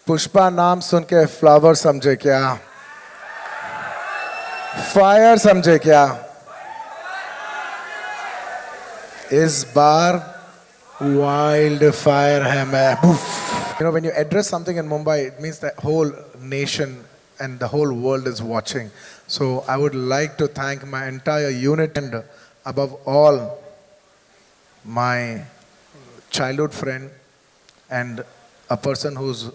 पुष्पा नाम सुन के फ्लावर समझे क्या? फायर समझे क्या? इस बार वाइल्ड फायर है मैं. You know, when you address something in Mumbai, it means the whole nation and the whole world is watching. So I would like to thank my entire unit and above all, my childhood friend and a person who's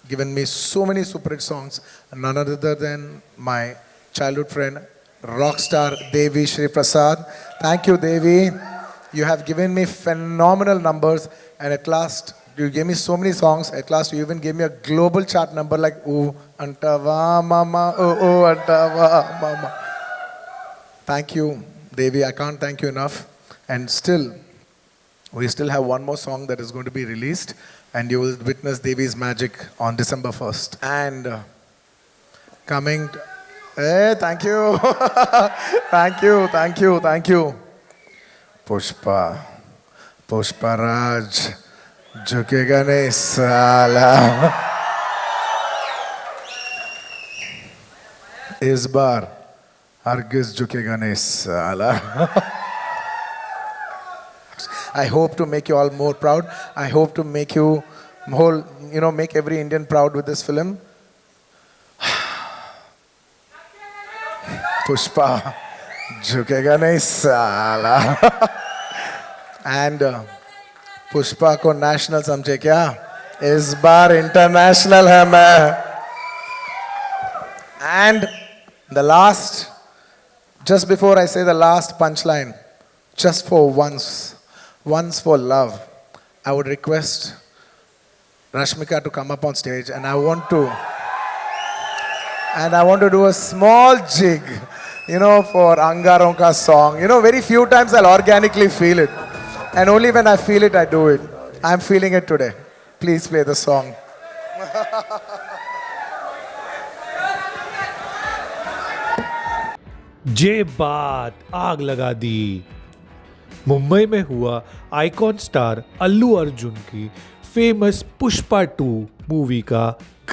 given me so many super hit songs, none other than my childhood friend, rock star Devi Shri Prasad. Thank you, Devi. You have given me phenomenal numbers, and at last, you gave me so many songs. At last, you even gave me a global chart number like "Ooh Antava Mama, oh Antava Mama." Thank you, Devi. I can't thank you enough. And still, we still have one more song that is going to be released, and you will witness Devi's magic on December 1st. And coming, hey, thank you, thank you. Pushpa Raj, झुकेगा नहीं साला. इस बार हरगिज झुकेगा नहीं साला. I hope to make you all more proud. I hope to make you make every Indian proud with this film. Pushpa, झुकेगा नहीं साला. And पुष्पा को national समझे क्या? इस बार international है मैं. And the last, just before I say the last punchline, just for once for love, I would request Rashmika to come up on stage, and I want to do a small jig, for Angaron ka song. Very few times I'll organically feel it, and only when I feel it, I do it. I'm feeling it today. Please play the song. ये बात आग लगा दी. मुंबई में हुआ icon star Allu Arjun की famous Pushpa 2 movie का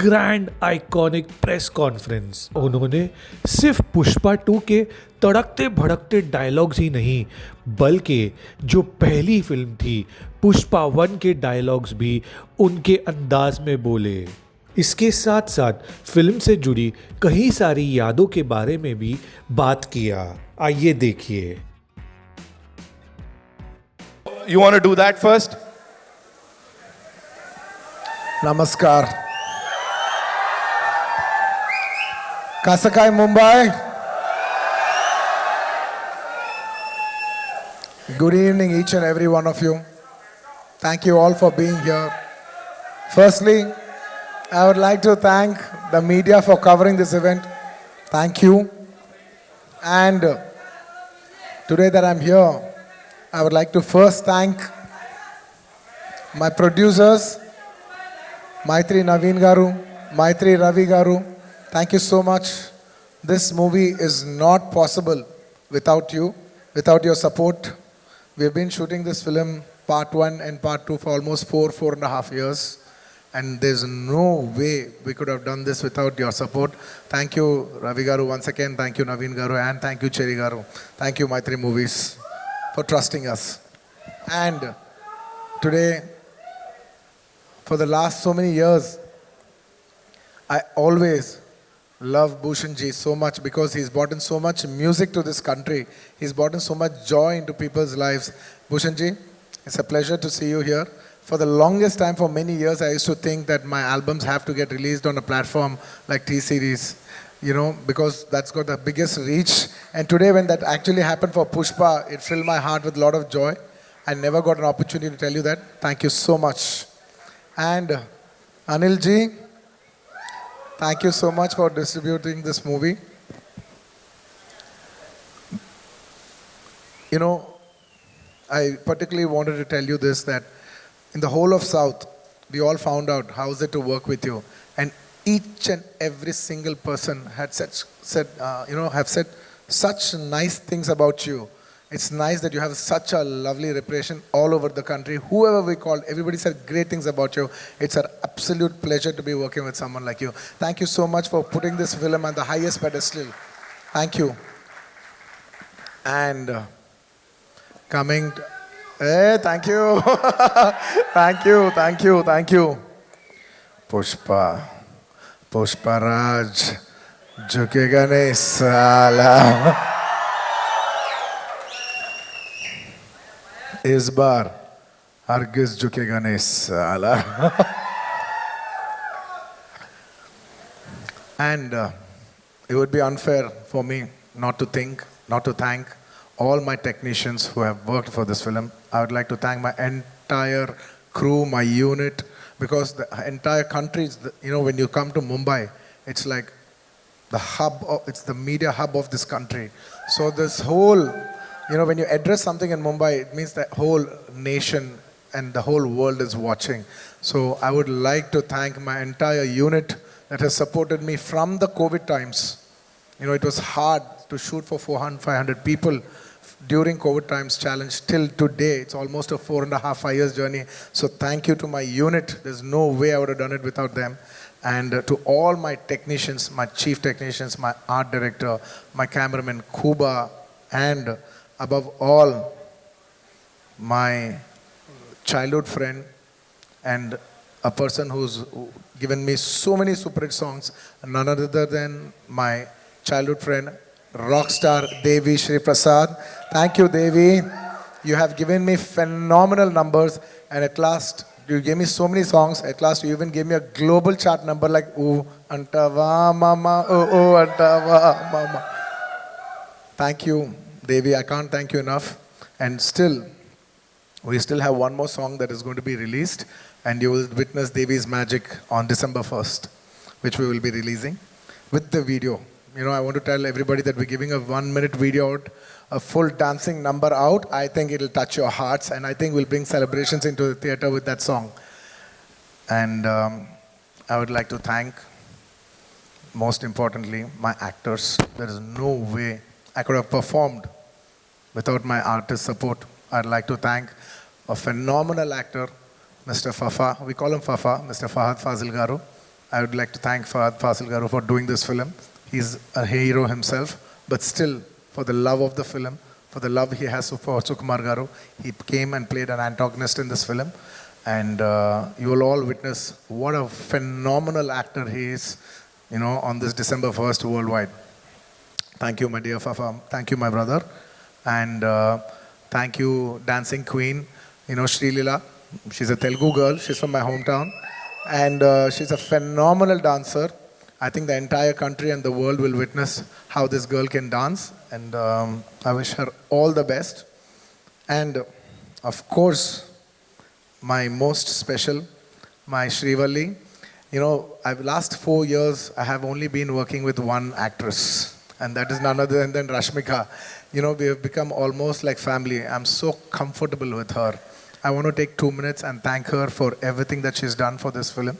grand iconic press conference. उन्होंने सिर्फ पुष्पा 2 के तड़कते भड़कते डायलॉग्स ही नहीं, बल्कि जो पहली फिल्म थी पुष्पा 1 के डायलॉग्स भी उनके अंदाज में बोले. इसके साथ साथ फिल्म से जुड़ी कई सारी यादों के बारे में भी बात किया. आइए देखिए. You want to do that first? Namaskar. Kasa kai Mumbai? Good evening, each and every one of you. Thank you all for being here. Firstly, I would like to thank the media for covering this event. Thank you. And today that I'm here, I would like to first thank my producers, Maitri Naveen Garu, Maitri Ravi Garu. Thank you so much. This movie is not possible without you, without your support. We've been shooting this film, part 1 and part 2, for almost 4.5 years. And there's no way we could have done this without your support. Thank you, Ravi Garu, once again. Thank you, Naveen Garu, and thank you, Cherry Garu. Thank you, Maitri Movies, for trusting us. And today, for the last so many years, I always love Bhushan ji so much because he's brought in so much music to this country. He's brought in so much joy into people's lives. Bhushan ji, it's a pleasure to see you here. For the longest time, for many years, I used to think that my albums have to get released on a platform like T-Series, because that's got the biggest reach. And today, when that actually happened for Pushpa, it filled my heart with a lot of joy. I never got an opportunity to tell you that. Thank you so much. And Anil ji, thank you so much for distributing this movie. I particularly wanted to tell you this, that in the whole of South, we all found out how is it to work with you. And each and every single person had said such nice things about you. It's nice that you have such a lovely reputation all over the country. Whoever we called, everybody said great things about you. It's an absolute pleasure to be working with someone like you. Thank you so much for putting this film on the highest pedestal. Thank you. And coming, hey, thank you. Thank you, thank you, thank you. Pushpa, Pushpa Raj, झुकेगा नहीं साला. इस बार हरगिज झुकेगा नहीं साला. And it would be unfair for me not to thank all my technicians who have worked for this film. I would like to thank my entire crew, my unit, because the entire country is, when you come to Mumbai, it's like the hub, it's the media hub of this country. So this whole, when you address something in Mumbai, it means the whole nation and the whole world is watching. So I would like to thank my entire unit that has supported me from the COVID times. It was hard to shoot for 400, 500 people during COVID times challenge till today. It's almost a 4.5, 5 years journey. So thank you to my unit. There's no way I would have done it without them. And to all my technicians, my chief technicians, my art director, my cameraman Kuba, and above all, my childhood friend and a person who's given me so many super hit songs, none other than my childhood friend, rock star Devi Shri Prasad. Thank you, Devi. You have given me phenomenal numbers, and at last, you gave me so many songs. At last, you even gave me a global chart number like "Ooh Antava Mama, Oh Antava Mama." Thank you, Devi. I can't thank you enough. And still, we still have one more song that is going to be released, and you will witness Devi's magic on December 1st, which we will be releasing with the video. I want to tell everybody that we're giving a 1-minute video out, a full dancing number out. I think it'll touch your hearts, and I think we'll bring celebrations into the theater with that song. And I would like to thank, most importantly, my actors. There is no way I could have performed without my artist support. I'd like to thank a phenomenal actor, Mr. Fafa. We call him Fafa, Mr. Fahad Fazil Garu. I would like to thank Fahad Fazil Garu for doing this film. He's a hero himself, but still, for the love of the film, for the love he has for Sukumar Garu, he came and played an antagonist in this film. And you will all witness what a phenomenal actor he is, on this December 1st worldwide. Thank you, my dear Fafa. Thank you, my brother. And thank you, Dancing Queen, Sri Leela. She's a Telugu girl. She's from my hometown. And she's a phenomenal dancer. I think the entire country and the world will witness how this girl can dance. And I wish her all the best. And of course, my most special, my Srivalli. Last 4 years, I have only been working with one actress. And that is none other than Rashmika. We have become almost like family. I'm so comfortable with her. I want to take 2 minutes and thank her for everything that she's done for this film.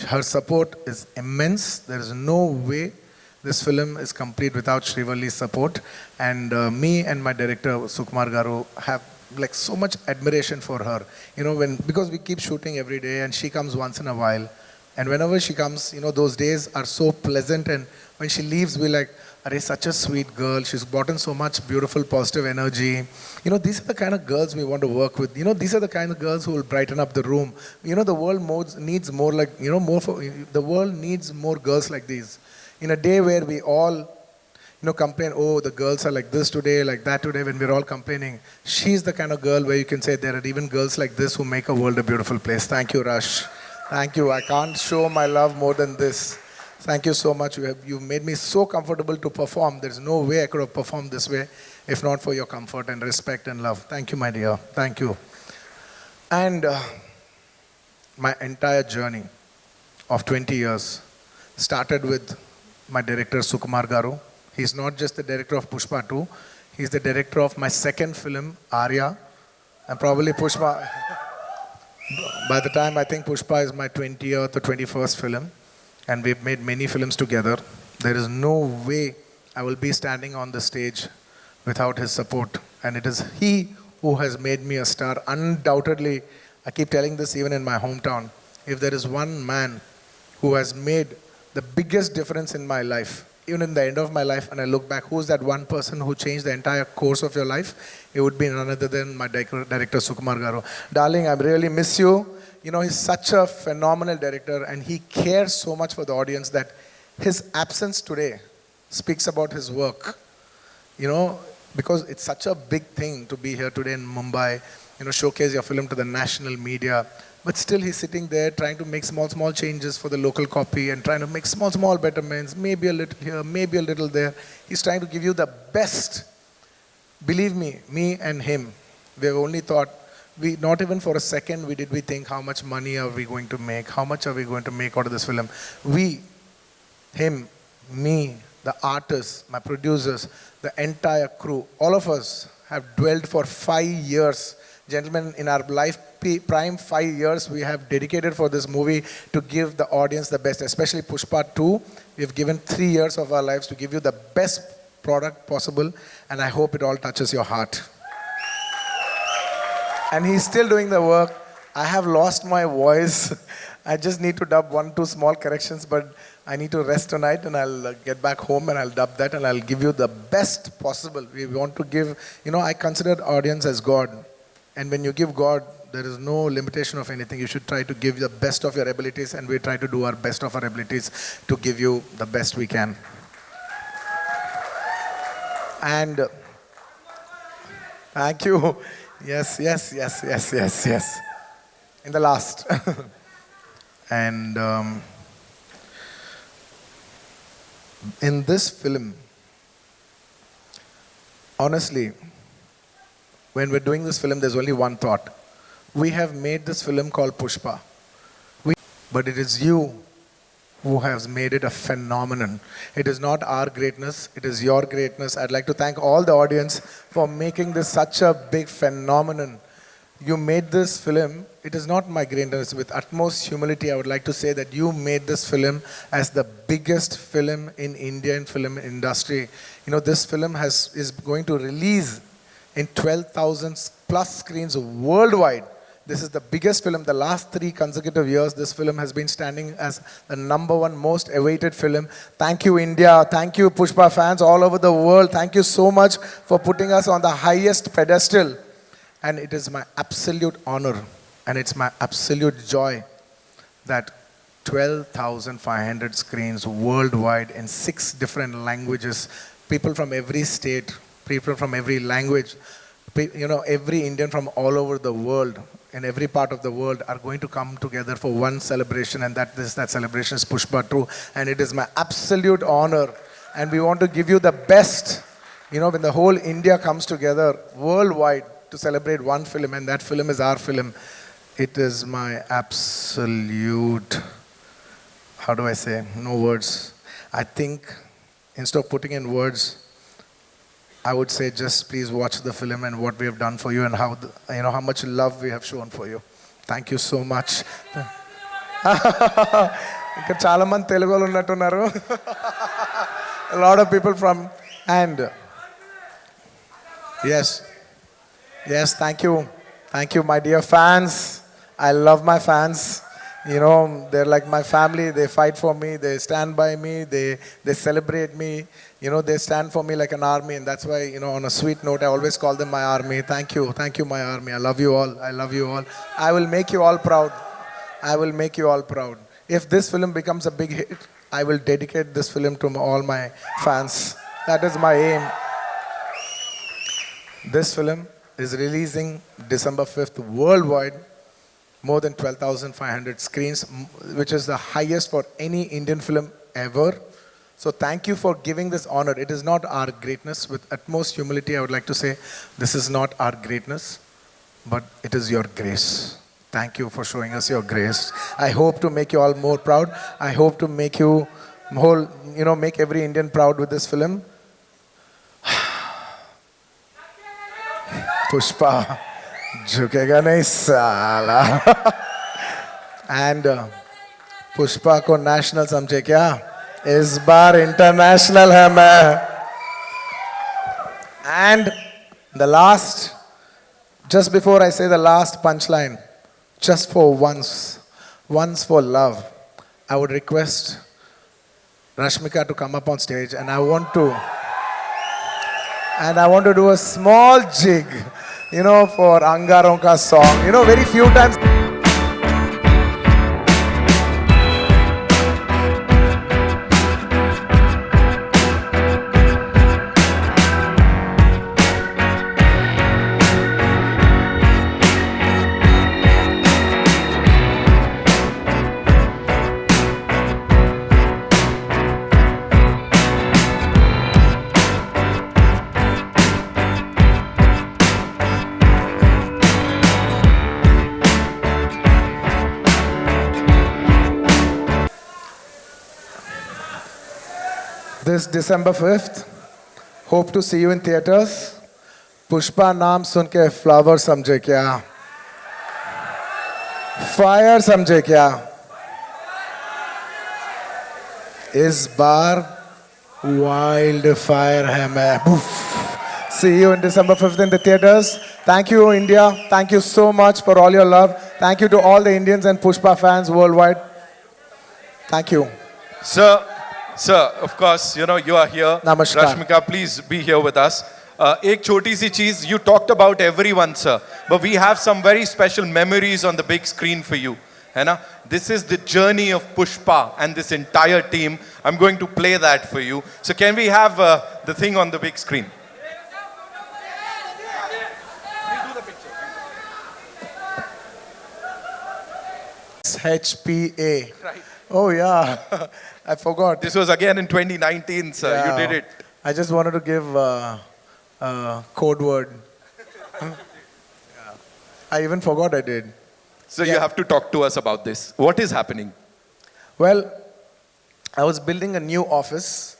Her support is immense. There is no way this film is complete without Srivalli's support. And me and my director, Sukumar Garu, have so much admiration for her. Because we keep shooting every day and she comes once in a while. And whenever she comes, those days are so pleasant. And when she leaves, we're like, Are such a sweet girl. She's brought in so much beautiful, positive energy. These are the kind of girls we want to work with. These are the kind of girls who will brighten up the room. The world needs more the world needs more girls like these. In a day where we all, complain, oh, the girls are like this today, like that today, when we're all complaining. She's the kind of girl where you can say there are even girls like this who make a world a beautiful place. Thank you, Rush. Thank you. I can't show my love more than this. Thank you so much. You've made me so comfortable to perform. There's no way I could have performed this way if not for your comfort and respect and love. Thank you, my dear. Thank you. And my entire journey of 20 years started with my director, Sukumar Garu. He's not just the director of Pushpa 2. He's the director of my second film, Arya. And probably Pushpa, by the time I think Pushpa is my 20th or 21st film. And we've made many films together. There is no way I will be standing on the stage without his support And it is he who has made me a star. Undoubtedly, I keep telling this even in my hometown. If there is one man who has made the biggest difference in my life, even in the end of my life, and I look back, who's that one person who changed the entire course of your life? It would be none other than my director Sukumar Garu. Darling, I really miss you. You know, he's such a phenomenal director, and he cares so much for the audience that his absence today speaks about his work. You know, because it's such a big thing to be here today in Mumbai, you know, showcase your film to the national media. But still he's sitting there trying to make small changes for the local copy and trying to make small betterments, maybe a little here, maybe a little there. He's trying to give you the best. Believe me and him, we've only thought, not even for a second we think how much money are we going to make, how much are we going to make out of this film. We, him, me, the artists, my producers, the entire crew, all of us have dwelled for 5 years. Gentlemen, in our life, prime 5 years, we have dedicated for this movie to give the audience the best, especially Pushpa 2. We've given 3 years of our lives to give you the best product possible, and I hope it all touches your heart. And he's still doing the work. I have lost my voice. I just need to dub 1-2 small corrections, but I need to rest tonight, and I'll get back home and I'll dub that and I'll give you the best possible. We want to give, you know, I consider audience as God. And when you give God, there is no limitation of anything. You should try to give the best of your abilities, and we try to do our best of our abilities to give you the best we can. And thank you. Yes. In the last. And in this film, honestly, when we're doing this film, there's only one thought. We have made this film called Pushpa. But it is you who has made it a phenomenon. It is not our greatness, it is your greatness. I'd like to thank all the audience for making this such a big phenomenon. You made this film, it is not my greatness. With utmost humility, I would like to say that you made this film as the biggest film in Indian film industry. You know, this film is going to release in 12,000 plus screens worldwide. This is the biggest film. The last 3 consecutive years, this film has been standing as the #1 most awaited film. Thank you, India. Thank you, Pushpa fans all over the world. Thank you so much for putting us on the highest pedestal. And it is my absolute honor and it's my absolute joy that 12,500 screens worldwide in 6 different languages, people from every state, people from every language, you know, every Indian from all over the world, in every part of the world are going to come together for one celebration, and that celebration is Pushpa 2. And it is my absolute honor. And we want to give you the best, you know, when the whole India comes together worldwide to celebrate one film, and that film is our film. It is my absolute, how do I say, no words. I think instead of putting in words, I would say just please watch the film and what we have done for you and how, you know, how much love we have shown for you. Thank you so much. ఇక్కడ చాలా మంది తెలుగు వాళ్ళు ఉన్నట్టున్నారు. A lot of people from, and yes, thank you my dear fans. I love my fans. You know, they're like my family. They fight for me. They stand by me. They celebrate me. You know, they stand for me like an army. And that's why, you know, on a sweet note, I always call them my army. Thank you, my army. I love you all. I will make you all proud. If this film becomes a big hit, I will dedicate this film to all my fans. That is my aim. This film is releasing December 5th worldwide. More than 12,500 screens, which is the highest for any Indian film ever. So thank you for giving this honor. It is not our greatness. With utmost humility, I would like to say, this is not our greatness, but it is your grace. Thank you for showing us your grace. I hope to make you all more proud. I hope to make you make every Indian proud with this film. Pushpa. झुकेगा नहीं साला. And Pushpa को national समझे क्या? इस बार international है मैं. And The last, just before I say the last punchline, just for once for love, I would request Rashmika to come up on stage, and I want to do a small jig, for Angaronka's song. Very few times. This December 5th, hope to see you in theaters. Pushpa नाम सुन के flower समझे क्या? Fire समझे क्या? इस बार wildfire है मैं. See you in December 5th in the theaters. Thank you, India. Thank you so much for all your love. Thank you to all the Indians and Pushpa fans worldwide. Thank you. Sir, of course, you are here. Namaskar. Rashmika, please be here with us. Ek choti si cheez, you talked about everyone, sir. But we have some very special memories on the big screen for you. है ना? This is the journey of Pushpa and this entire team. I'm going to play that for you. So can we have the thing on the big screen? HPA. Right. Oh yeah, I forgot. This was again in 2019, sir. Yeah. You did it. I just wanted to give a code word. Yeah. I even forgot I did. So you have to talk to us about this. What is happening? Well, I was building a new office,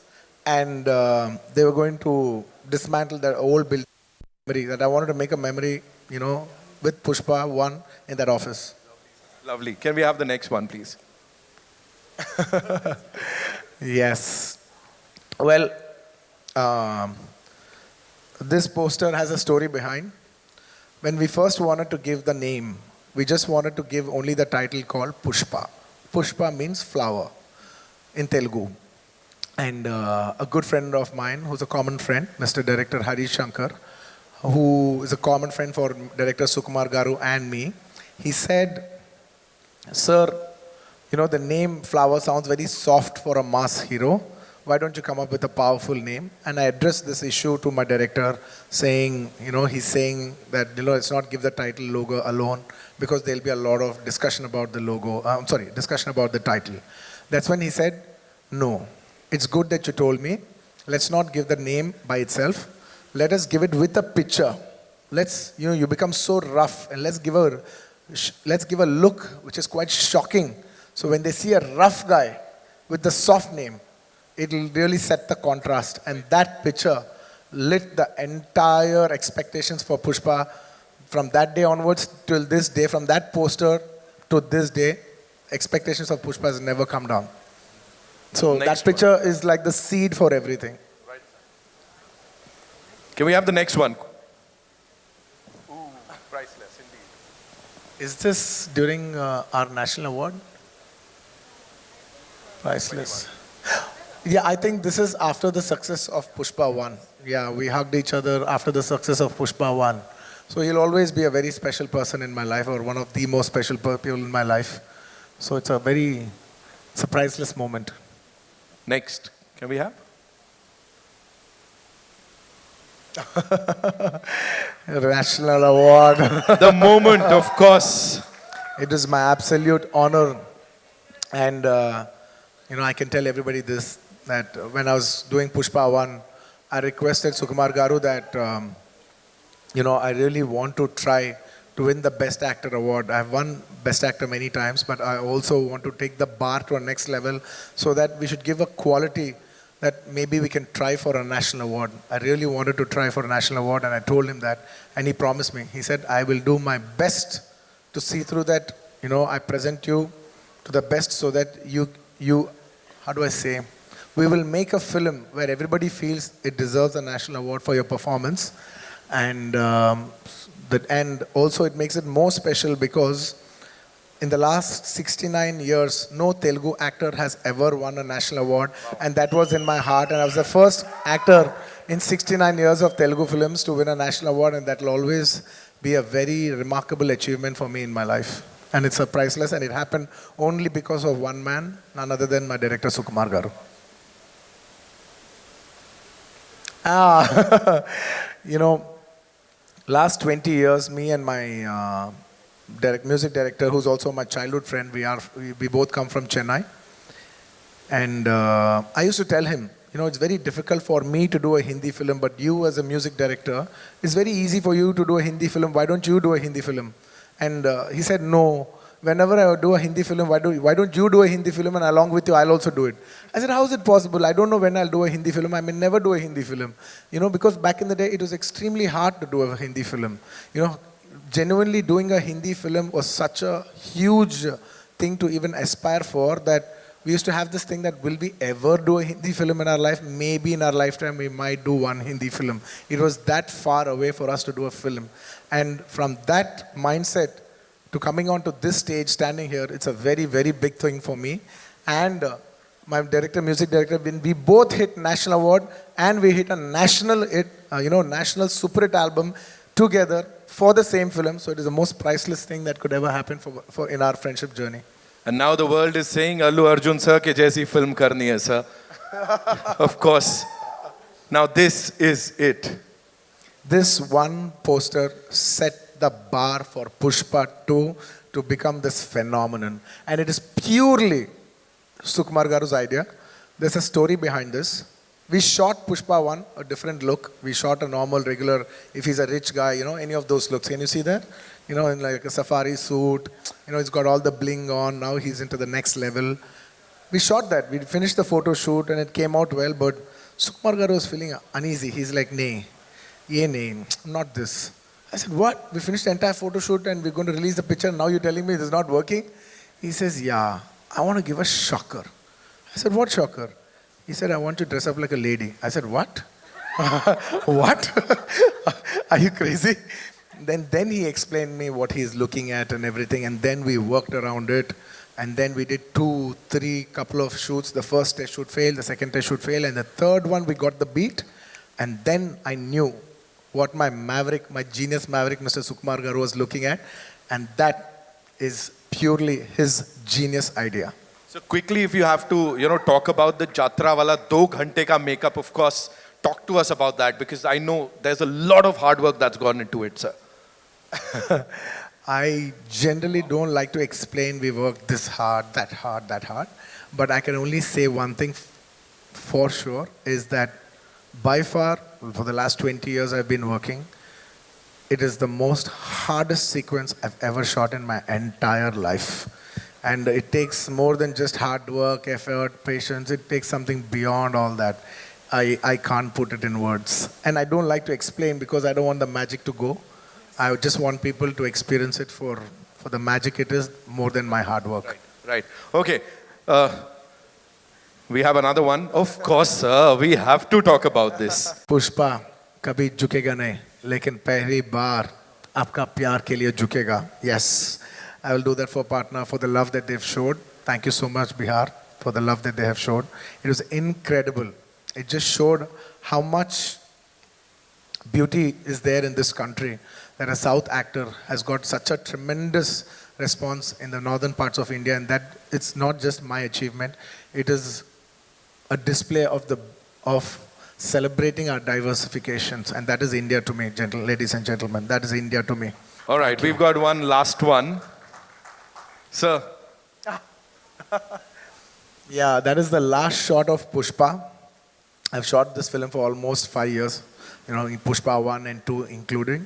and they were going to dismantle that old building. That I wanted to make a memory, with Pushpa 1 in that office. Lovely. Can we have the next one, please? Yes. Well, this poster has a story behind. When we first wanted to give the name, we just wanted to give only the title called Pushpa. Pushpa means flower in Telugu. And a good friend of mine, who's a common friend, Mr. Director Harish Shankar, who is a common friend for Director Sukumar Garu and me, he said, "Sir, the name Flower sounds very soft for a mass hero. Why don't you come up with a powerful name?" And I addressed this issue to my director, saying, he's saying that, let's not give the title logo alone, because there'll be a lot of discussion about the logo. Discussion about the title. That's when he said, "No, it's good that you told me. Let's not give the name by itself. Let us give it with a picture. Let's, you become so rough, and let's give a look which is quite shocking. So when they see a rough guy with the soft name, it'll really set the contrast." And that picture lit the entire expectations for Pushpa from that day onwards till this day. From that poster to this day, expectations of Pushpa has never come down. So that picture is like the seed for everything. Right. Can we have the next one? Ooh, priceless indeed. Is this during our national award? Priceless. Yeah, I think this is after the success of Pushpa 1. Yeah, we hugged each other after the success of Pushpa 1. So he'll always be a very special person in my life, or one of the most special people in my life. So it's a priceless moment. Next. Can we have? National award. The moment, of course. It is my absolute honor. And, I can tell everybody this, that when I was doing Pushpa 1, I requested Sukumar Garu that, I really want to try to win the Best Actor award. I've won Best Actor many times, but I also want to take the bar to a next level, so that we should give a quality that maybe we can try for a national award. I really wanted to try for a national award, and I told him that, and he promised me. He said, "I will do my best to see through that, I present you to the best, so that you, how do I say, we will make a film where everybody feels it deserves a national award for your performance." And also it makes it more special because in the last 69 years, no Telugu actor has ever won a national award, and that was in my heart. And I was the first actor in 69 years of Telugu films to win a national award, and that will always be a very remarkable achievement for me in my life. And it's a priceless, and it happened only because of one man, none other than my director Sukumar garu. You know, last 20 years, me and my music director, who's also my childhood friend, we both come from Chennai. And I used to tell him, you know, it's very difficult for me to do a Hindi film, but you as a music director, it's very easy for you to do a Hindi film. Why don't you do a Hindi film? And he said, no. Whenever I do a Hindi film, why don't you do a Hindi film, and along with you, I'll also do it. I said, how is it possible? I don't know when I'll do a Hindi film. I may never do a Hindi film. You know, because back in the day, it was extremely hard to do a Hindi film. You know, genuinely doing a Hindi film was such a huge thing to even aspire for that we used to have this thing that will we ever do a Hindi film in our life? Maybe in our lifetime we might do one Hindi film. It was that far away for us to do a film. And from that mindset to coming onto this stage, standing here, it's a very, very big thing for me. And my music director, when we both hit national award and we hit a national hit, national super hit album together for the same film. So it is the most priceless thing that could ever happen for in our friendship journey. And now the world is saying, Allu Arjun sir ke jaisi film karni hai sir. Of course. Now this is it. This one poster set the bar for Pushpa 2 to become this phenomenon. And it is purely Sukumar garu's idea. There's a story behind this. We shot Pushpa 1, a different look. We shot a normal, regular, if he's a rich guy, you know, any of those looks. Can you see that? You know, in like a safari suit, you know, he's got all the bling on. Now he's into the next level. We shot that. We finished the photo shoot and it came out well, but Sukumar garu was feeling uneasy. He's like, nay, not this. I said, what? We finished the entire photo shoot and we're going to release the picture. Now you're telling me this is not working? He says, yeah, I want to give a shocker. I said, what shocker? He said, I want you to dress up like a lady. I said, what? What? Are you crazy? Then he explained me what he's looking at and everything. And then we worked around it. And then we did 2, 3 couple of shoots. The first test shoot failed. The second test shoot failed. And the third one, we got the beat. And then I knew what my genius maverick, Mr. Sukumar garu was looking at. And that is purely his genius idea. So quickly, if you have to, talk about the Jatra wala 2 ghante ka makeup, of course, talk to us about that because I know there's a lot of hard work that's gone into it, sir. I generally don't like to explain we worked this hard, that hard, that hard. But I can only say one thing for sure is that by far, for the last 20 years I've been working, it is the most hardest sequence I've ever shot in my entire life. And it takes more than just hard work, effort, patience. It takes something beyond all that. I can't put it in words. And I don't like to explain because I don't want the magic to go. I just want people to experience it for the magic it is more than my hard work. Right. Okay. We have another one. Of course, sir. We have to talk about this. Pushpa, kabhi jhukega nahi, lekin pehli baar aapka pyar ke liye jhukega. Yes. I will do that for partner, for the love that they've showed. Thank you so much, Bihar, for the love that they have showed. It was incredible. It just showed how much beauty is there in this country, that a South actor has got such a tremendous response in the northern parts of India, and that it's not just my achievement. It is a display of celebrating our diversifications, and that is India to me, ladies and gentlemen. That is India to me. All right, we've got one last one. Sir. Yeah, that is the last shot of Pushpa. I've shot this film for almost 5 years, in Pushpa 1 and 2 including.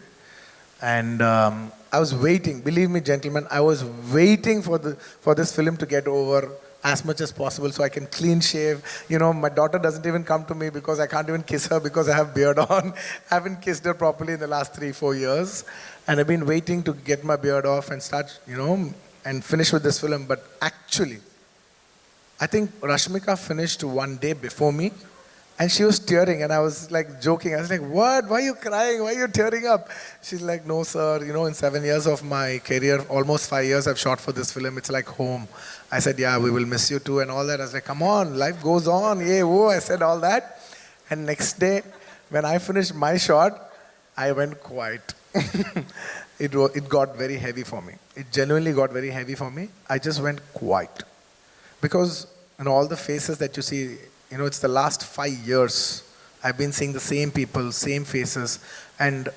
And I was waiting, believe me gentlemen, I was waiting for this film to get over as much as possible so I can clean shave. My daughter doesn't even come to me because I can't even kiss her because I have beard on. I haven't kissed her properly in the last 3-4 years. And I've been waiting to get my beard off and start, and finish with this film. But actually, I think Rashmika finished 1 day before me. And she was tearing, and I was like joking. I was like, "What? Why are you crying? Why are you tearing up?" She's like, "No, sir. You know, in 7 years of my career, almost 5 years, I've shot for this film. It's like home." I said, "Yeah, we will miss you too," and all that. I was like, "Come on, life goes on." Yeah, whoa. I said all that, and next day, when I finished my shot, I went quiet. It got very heavy for me. It genuinely got very heavy for me. I just went quiet because all the faces that you see. It's the last 5 years. I've been seeing the same people, same faces. And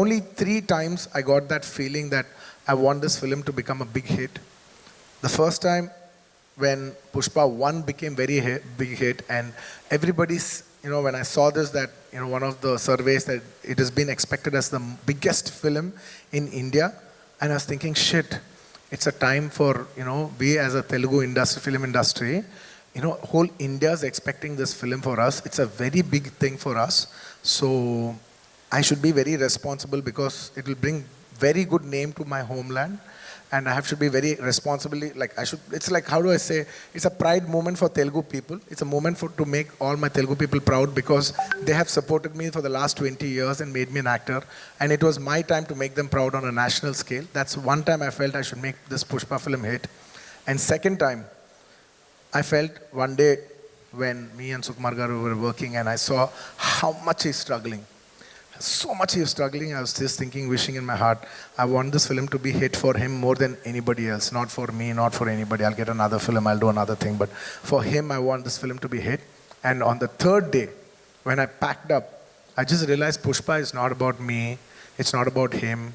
only 3 times I got that feeling that I want this film to become a big hit. The first time when Pushpa 1 became very big hit, and everybody's, when I saw this, that, one of the surveys that it has been expected as the biggest film in India. And I was thinking, shit, it's a time for, we as a Telugu film industry, whole India is expecting this film for us. It's a very big thing for us. So I should be very responsible because it will bring very good name to my homeland. And I should be very responsibly, it's like, how do I say, it's a pride moment for Telugu people. It's a moment to make all my Telugu people proud because they have supported me for the last 20 years and made me an actor. And it was my time to make them proud on a national scale. That's one time I felt I should make this Pushpa film hit. And second time, I felt one day when me and Sukumar garu were working and I saw how much he's struggling. So much he was struggling. I was just thinking, wishing in my heart, I want this film to be hit for him more than anybody else. Not for me, not for anybody. I'll get another film, I'll do another thing. But for him, I want this film to be hit. And on the third day, when I packed up, I just realized Pushpa is not about me. It's not about him.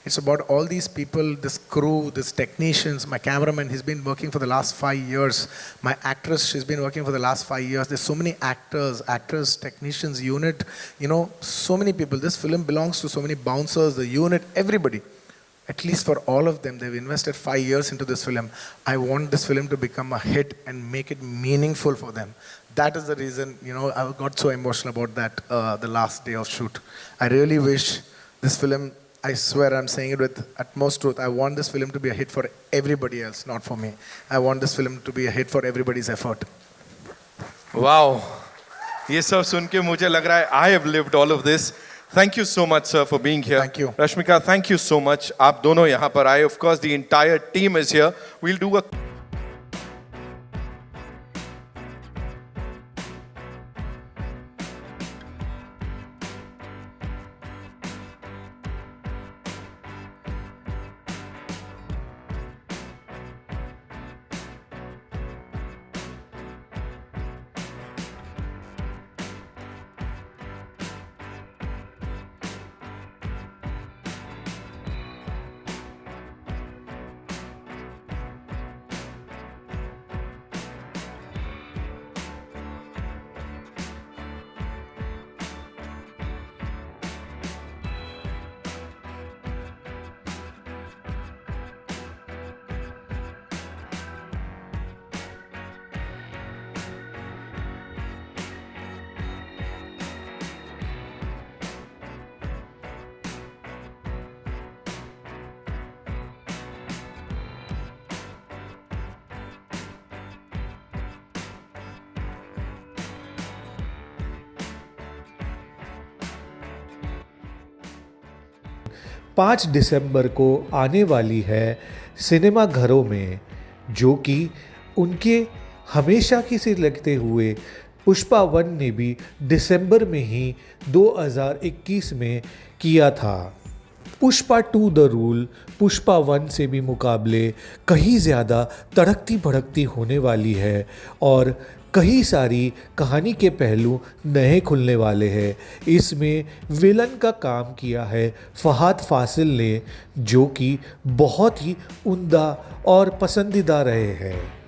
It's about all these people, this crew, these technicians, my cameraman, he's been working for the last 5 years. My actress, she's been working for the last 5 years. There's so many actors, technicians, unit, so many people. This film belongs to so many bouncers, the unit, everybody. At least for all of them, they've invested 5 years into this film. I want this film to become a hit and make it meaningful for them. That is the reason, I got so emotional about that the last day of shoot. I really wish this film, I swear I'm saying it with utmost truth. I want this film to be a hit for everybody else, not for me. I want this film to be a hit for everybody's effort. Wow. ये सब सुन के मुझे लग रहा है I have lived all of this. Thank you so much, sir, for being here. Thank you. Rashmika, thank you so much. आप दोनों यहाँ पर आए. Of course, the entire team is here. We'll do a 5 दिसंबर को आने वाली है cinema घरों में, जो कि उनके हमेशा की से लगते हुए पुष्पा 1 ने भी दिसंबर में ही 2021 में किया था। पुष्पा 2 द रूल पुष्पा 1 से भी मुकाबले कहीं ज़्यादा तड़कती भड़कती होने वाली है और कई सारी कहानी के पहलू नए खुलने वाले हैं। इसमें विलन का काम किया है फहाद फासिल ने, जो कि बहुत ही उम्दा और पसंदीदा रहे हैं।